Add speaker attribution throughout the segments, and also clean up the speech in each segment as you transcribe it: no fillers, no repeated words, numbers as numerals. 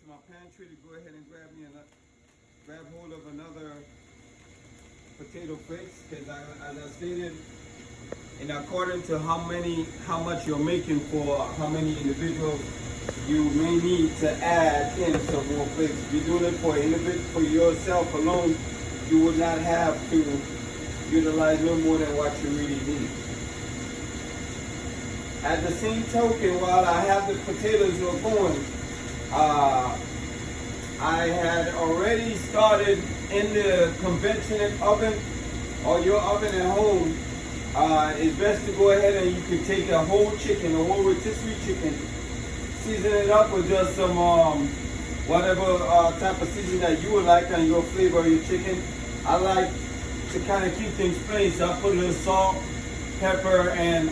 Speaker 1: to my pantry to go ahead and grab hold of another potato flakes, because as I stated, in accordance to how much you're making for how many individuals, you may need to add in some more flakes. If you're doing it for yourself alone, you would not have to utilize no more than what you really need. At the same token, while I have the potatoes going, I had already started in the conventional oven or your oven at home. It's best to go ahead and you can take a whole chicken, a whole rotisserie chicken, season it up with just some whatever type of seasoning that you would like on your flavor of your chicken. I like to kind of keep things plain, so I put a little salt, pepper, and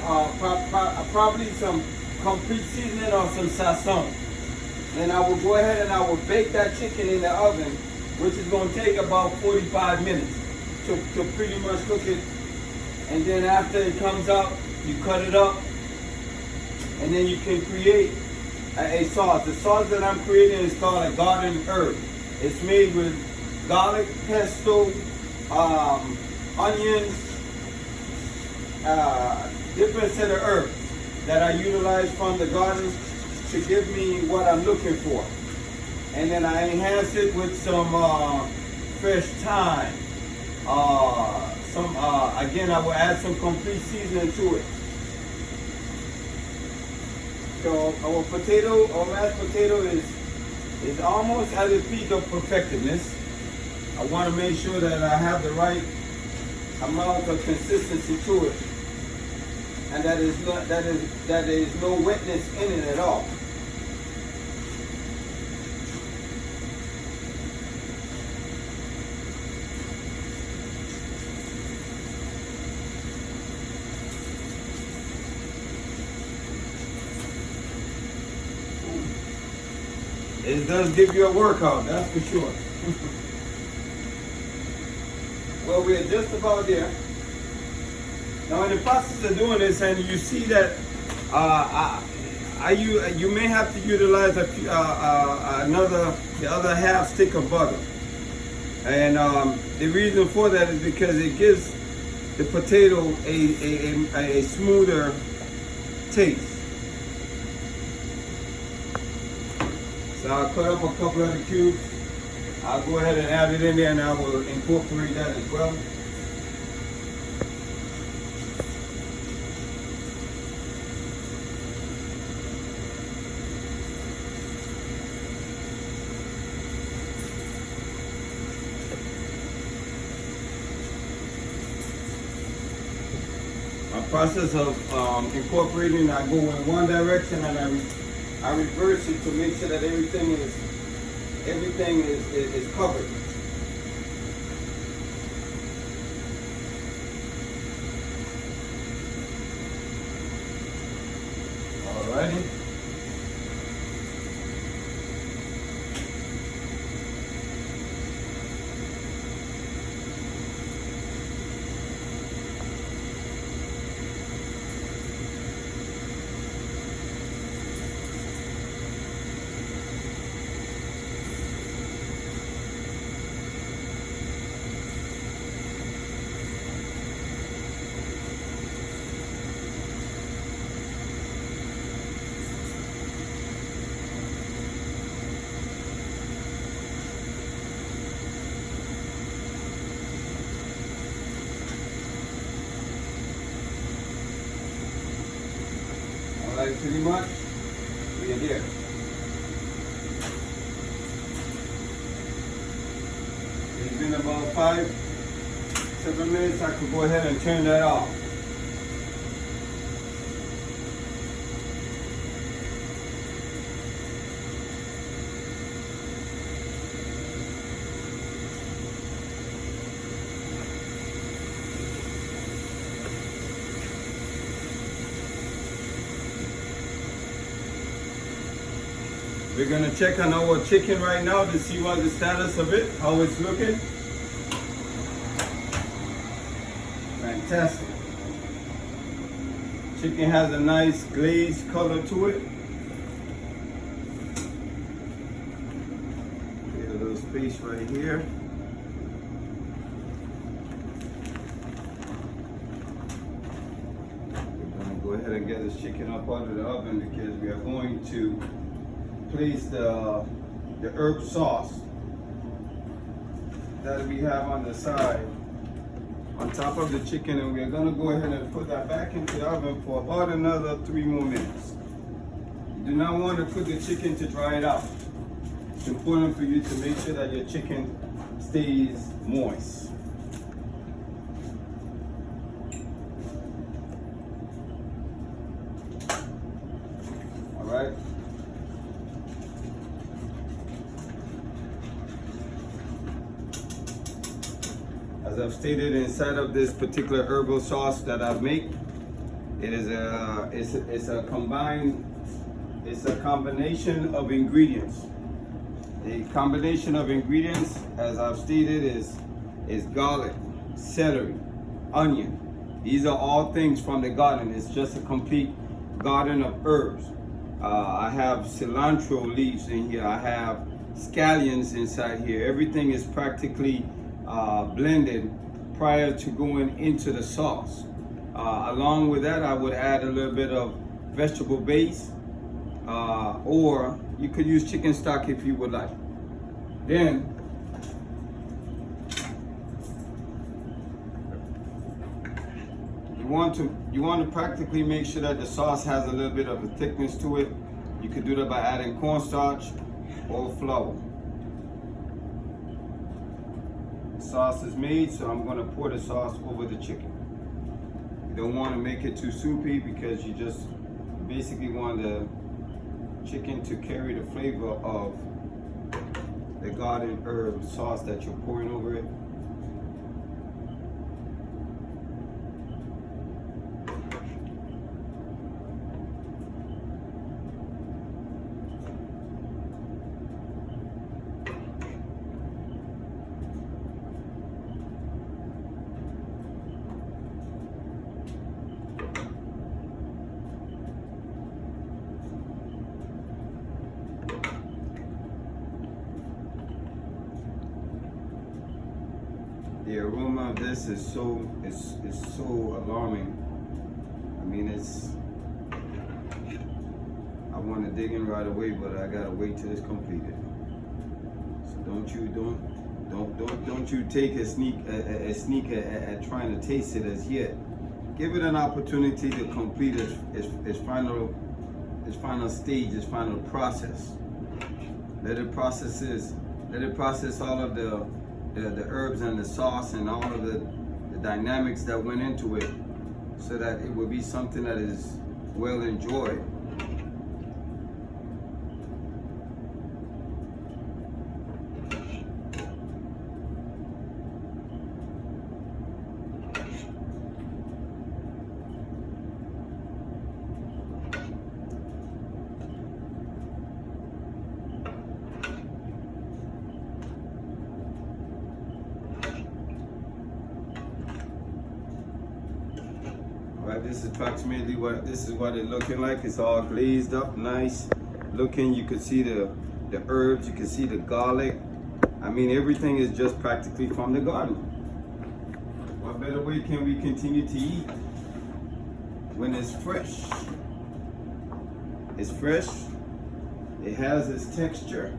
Speaker 1: probably some complete seasoning or some sazon. Then I will go ahead and I will bake that chicken in the oven, which is going to take about 45 minutes to pretty much cook it. And then after it comes out, you cut it up, and then you can create a sauce. The sauce that I'm creating is called a garden herb. It's made with garlic, pesto, onions, different set of herbs that I utilize from the garden to give me what I'm looking for. And then I enhance it with some fresh thyme. Again, I will add some complete seasoning to it. So our mashed potato is almost at the peak of perfectedness. I want to make sure that I have the right amount of consistency to it, and that there is no wetness in it at all. It does give you a workout, that's for sure. Well, we're just about there. Now, in the process of doing this, and you see that you may have to utilize the other half stick of butter. And the reason for that is because it gives the potato a smoother taste. So I'll cut up a couple of the cubes. I'll go ahead and add it in there, and I will incorporate that as well. My process of incorporating, I go in one direction and I reverse it to make sure that everything is covered. Alrighty. Alright, pretty much, we are there. It's been about 5-7 minutes. I could go ahead and turn that off. We're going to check on our chicken right now to see what the status of it, how it's looking. Fantastic. Chicken has a nice glazed color to it. little space right here. We're gonna go ahead and get this chicken up out of the oven because we are going to place the herb sauce that we have on the side on top of the chicken, and we're gonna go ahead and put that back into the oven for about another 3 more minutes. You do not want to put the chicken to dry it out. It's important for you to make sure that your chicken stays moist. All right. As I've stated, inside of this particular herbal sauce that I've made, it's a combination of ingredients. The combination of ingredients, as I've stated, is garlic, celery, onion. These are all things from the garden. It's just a complete garden of herbs. I have cilantro leaves in here. I have scallions inside here. Everything is practically blended prior to going into the sauce. Along with that, I would add a little bit of vegetable base, or you could use chicken stock if you would like. Then you want to practically make sure that the sauce has a little bit of a thickness to it. You could do that by adding cornstarch or flour. Sauce is made, so I'm going to pour the sauce over the chicken. You don't want to make it too soupy because you just basically want the chicken to carry the flavor of the garden herb sauce that you're pouring over it. The aroma of this is so alarming. I mean, I want to dig in right away, but I gotta wait till it's completed. So don't you take a sneak at trying to taste it as yet. Give it an opportunity to complete its final stage, its final process. Let it process all of the herbs and the sauce and all of the dynamics that went into it, so that it will be something that is well enjoyed. This is approximately what it's looking like. It's all glazed up, nice looking. You can see the herbs, you can see the garlic. I mean, everything is just practically from the garden. What better way can we continue to eat when it's fresh? It's fresh, it has its texture.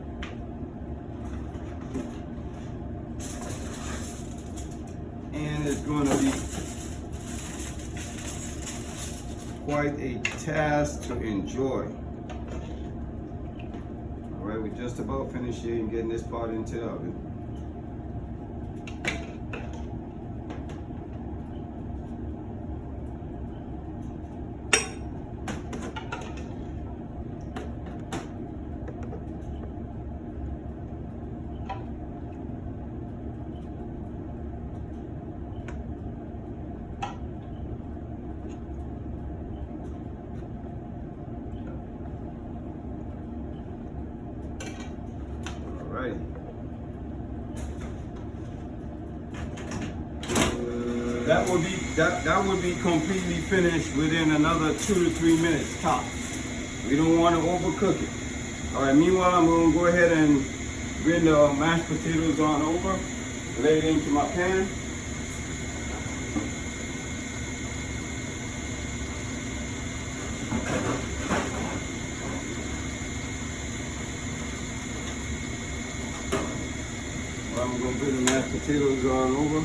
Speaker 1: And it's going to be quite a task to enjoy. All right, we're just about finished here and getting this part into the oven. That would be completely finished within another 2 to 3 minutes top. We don't want to overcook it. All right, meanwhile, I'm going to go ahead and bring the mashed potatoes on over, lay it into my pan. I'm going to put the mashed potatoes on over.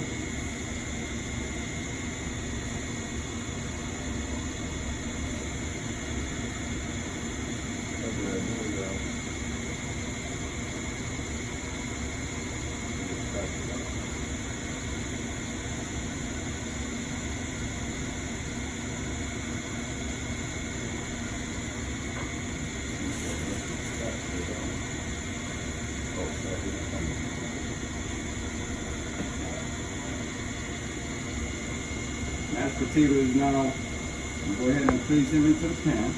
Speaker 1: Mashed potatoes now, go ahead and place them into the pan.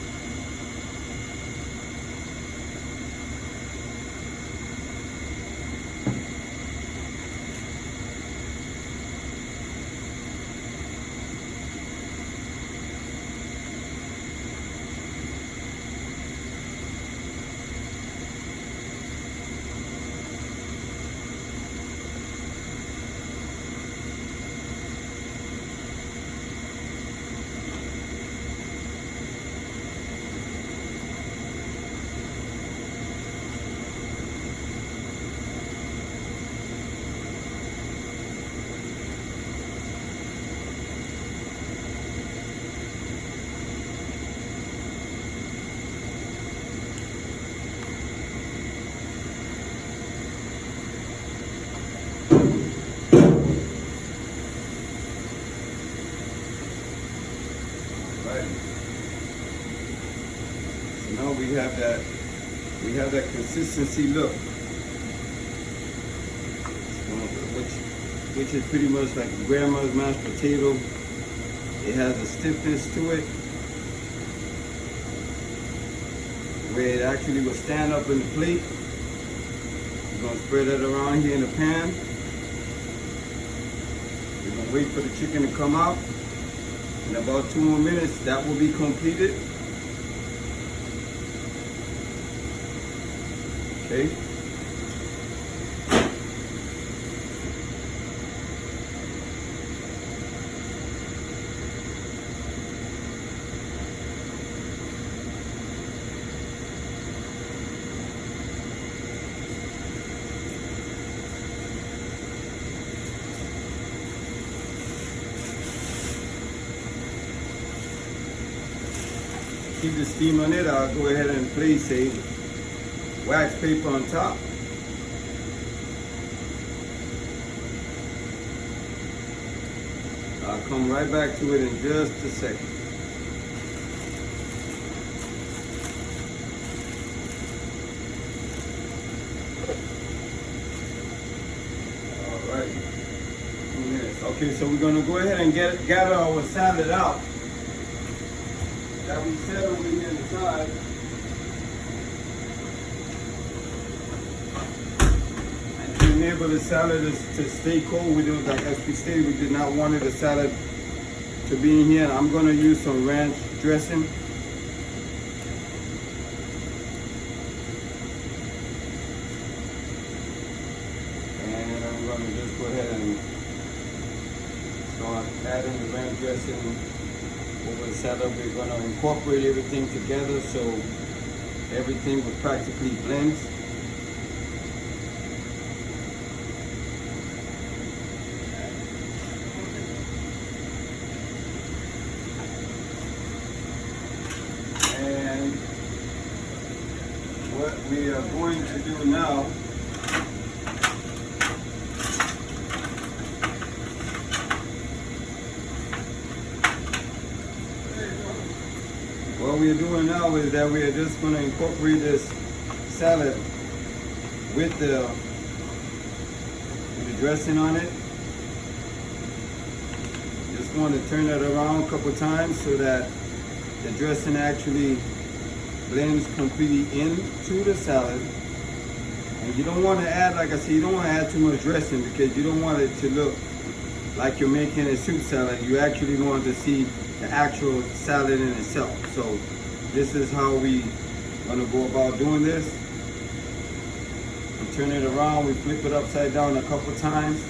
Speaker 1: So now we have that consistency look, which is pretty much like grandma's mashed potato. It has a stiffness to it, where it actually will stand up in the plate. We're gonna spread that around here in the pan. We're gonna wait for the chicken to come out. In about 2 more minutes, that will be completed. Okay. Keep the steam on it. I'll go ahead and place a wax paper on top. I'll come right back to it in just a second. All right. 2 minutes. Okay, so we're gonna go ahead and gather our salad out that we set over here on the side. And to enable the salad to stay cold, we don't, like as we stated, we did not want the salad to be in here. I'm going to use some ranch dressing. And I'm going to just go ahead and start adding the ranch dressing over the salad. We're going to incorporate everything together so everything will practically blend. And what we are going to do now is that we are just going to incorporate this salad with the dressing on it. Just want to turn it around a couple times so that the dressing actually blends completely into the salad. And you don't want to add, like I said, you don't want to add too much dressing because you don't want it to look like you're making a soup salad. You actually want to see the actual salad in itself. So this is how we going to go about doing this. turn it around, we flip it upside down a couple times.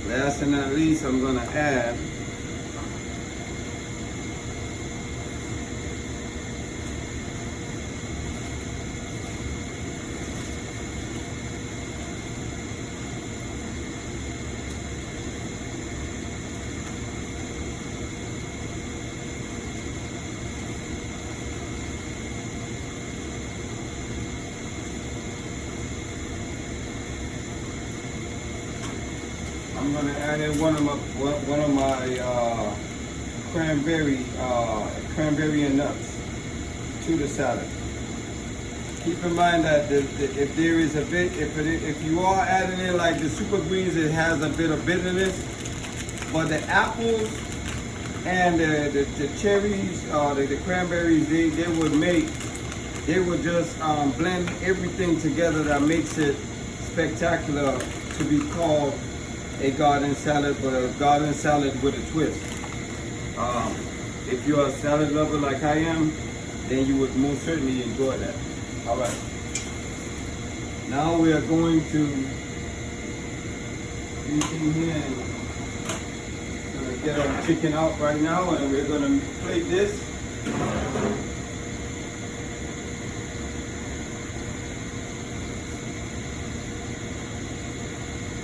Speaker 1: Last and not least, I'm gonna add in one of my cranberry and nuts to the salad. Keep in mind that if there is a bit, if you are adding in like the super greens, it has a bit of bitterness, but the apples and the cherries, the cranberries, they would just blend everything together that makes it spectacular to be called a garden salad, but a garden salad with a twist. If you're a salad lover like I am, then you would most certainly enjoy that. All right. Now we are going to reach in here and gonna get our chicken out right now, and we're gonna plate this.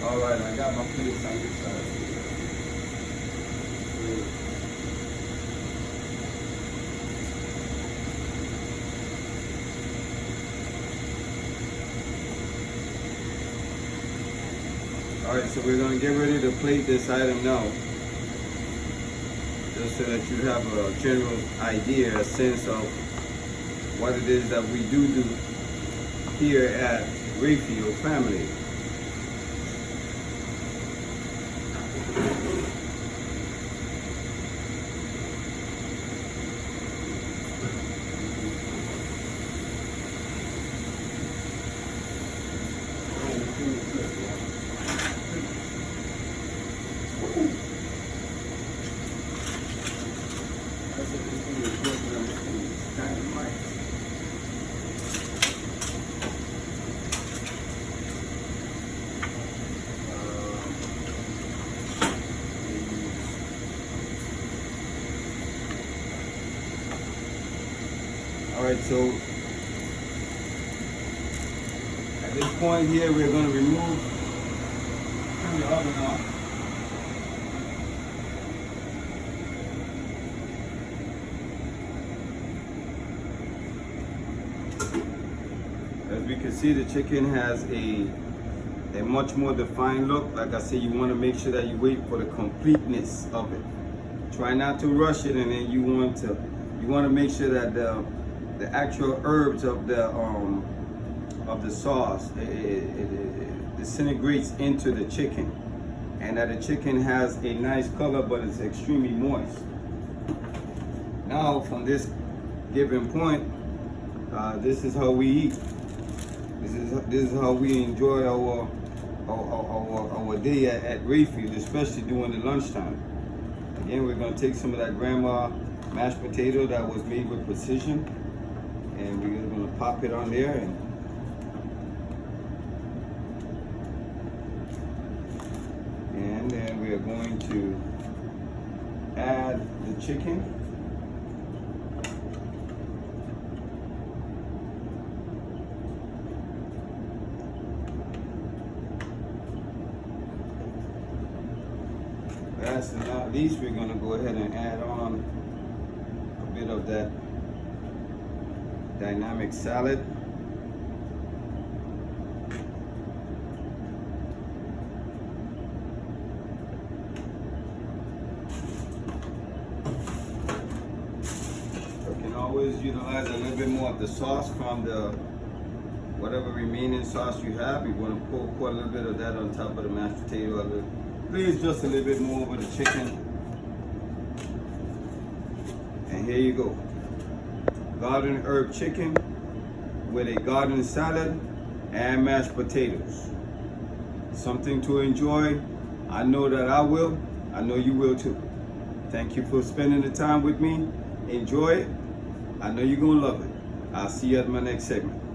Speaker 1: All right, I got my plates on this side. All right, so we're gonna get ready to plate this item now, just so that you have a general idea, a sense of what it is that we do here at Rayfield Family. All right, so at this point here, we're going to turn the oven on. As we can see, the chicken has a much more defined look. Like I said, you want to make sure that you wait for the completeness of it. Try not to rush it, and then you want to make sure that the actual herbs of the sauce it disintegrates into the chicken, and that the chicken has a nice color, but it's extremely moist. Now, from this given point, this is how we eat. This is how we enjoy our day at Rayfield, especially during the lunchtime. Again, we're going to take some of that grandma mashed potato that was made with precision, and we're going to pop it on there, and then we are going to add the chicken. Last and not least, we're going to go ahead and add on a bit of that dynamic salad. You can always utilize a little bit more of the sauce from the whatever remaining sauce you have. You want to pour a little bit of that on top of the mashed potato. Please, just a little bit more over the chicken. And here you go. Garden herb chicken with a garden salad and mashed potatoes. Something to enjoy. I know that I will. I know you will too. Thank you for spending the time with me. Enjoy it. I know you're going to love it. I'll see you at my next segment.